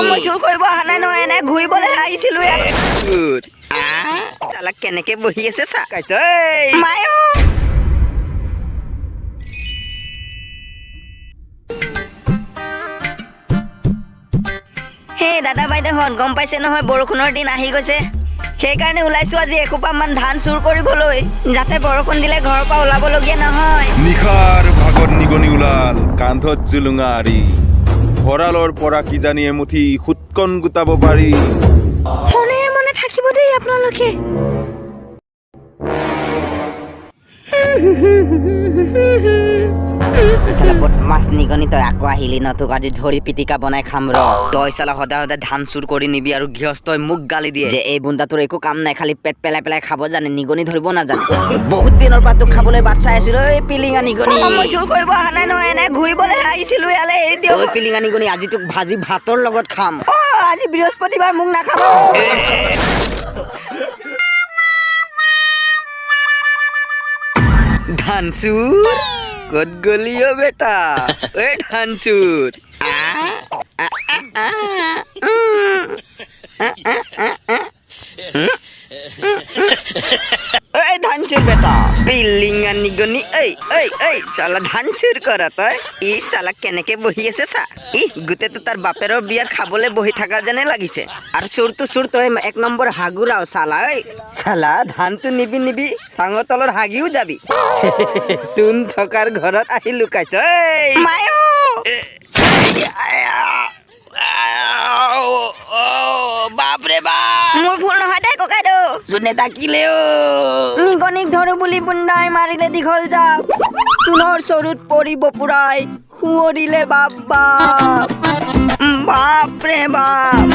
মই চুৰ কৰিব অহা নাই নহয়, এনে ঘূৰিবলৈ আহিছিলো ইয়াত। তালা কেনেকে বহি আছে চা মায়ো হে দাদা বাইদেউহঁত গম পাইছে নহয় বৰষুণৰ দিন আহি গৈছে, সেইকাৰণে ওলাইছো আজি এসোপামান ধান চুৰ কৰিবলৈ, যাতে বৰষুণ দিলে ঘৰৰ পৰা ওলাবলগীয়া নহয়। নিশাৰ ভাগত নিগনি ওলাল কান্ধত জুলুঙা আৰি, ভঁৰালৰ পৰা কিজানি এমুঠি সুৎকণ গোটাব পাৰি। মনে মনে থাকিব দেই আপোনালোকে। চালা বদমাছ নিগনি, তই আকৌ আহিলি ন? তোক আজি ধৰি পিটিকা বনাই খাম ৰ। তই চালা সদায় সদায় ধান চুৰ কৰি নিবি আৰু গৃহস্থই মোক গালি দিয়ে যে এই বুন্দা তোৰ একো কাম নাই, খালি পেট পেলাই পেলাই খাব জানে, নিগনি ধৰিব নাজানে। বহুত দিনৰ পৰা তোক খাবলৈ বাট চাই আছিলো এই পিলিঙা নিগনি। মই চুৰ কৰিব অহা নাই নহয়, এনে ঘূৰিবলৈ আহিছিলো ইয়ালৈ, এৰি দিয়ক। ঐ পিলিঙা নিগনি, আজি তোক ভাজি ভাতৰ লগত খাম। আজি বৃহস্পতিবাৰ, মোক নাখাব। ধান চুৰ ক'ত গলি অ বেটা? ঐ ধান চুৰ, এই ধান চুৰ বেটা, পিলিঙা নিগনি। এই চালা ধান চুৰ কৰা তই। ই চালা কেনেকে বহি আছে চা, গোটেইটো তাৰ বাপেৰৰ বিয়াত খাবলৈ বহি থকা যেনে লাগিছে। আৰু চুৰটো চুৰ, তই এক নম্বৰ হাগুৰাও চালা। ঐ চালা ধানটো নিবি চাঙৰ তলত হাগিও যাবি। চোন থকাৰ ঘৰত আহি লুকাইছ। মায়ো বাপৰে বাপ, মোৰ ভুল নহয় দেই ককাইদেউ। যোনে ডাকিলে নিগনিক ধৰো বুলি বুন্দাই মাৰিলে দীঘল জাপ, চোনৰ চৰুত পৰিব পুৰাই সুঁৱৰিলে বাপ বাপ। বাপৰে বাপ,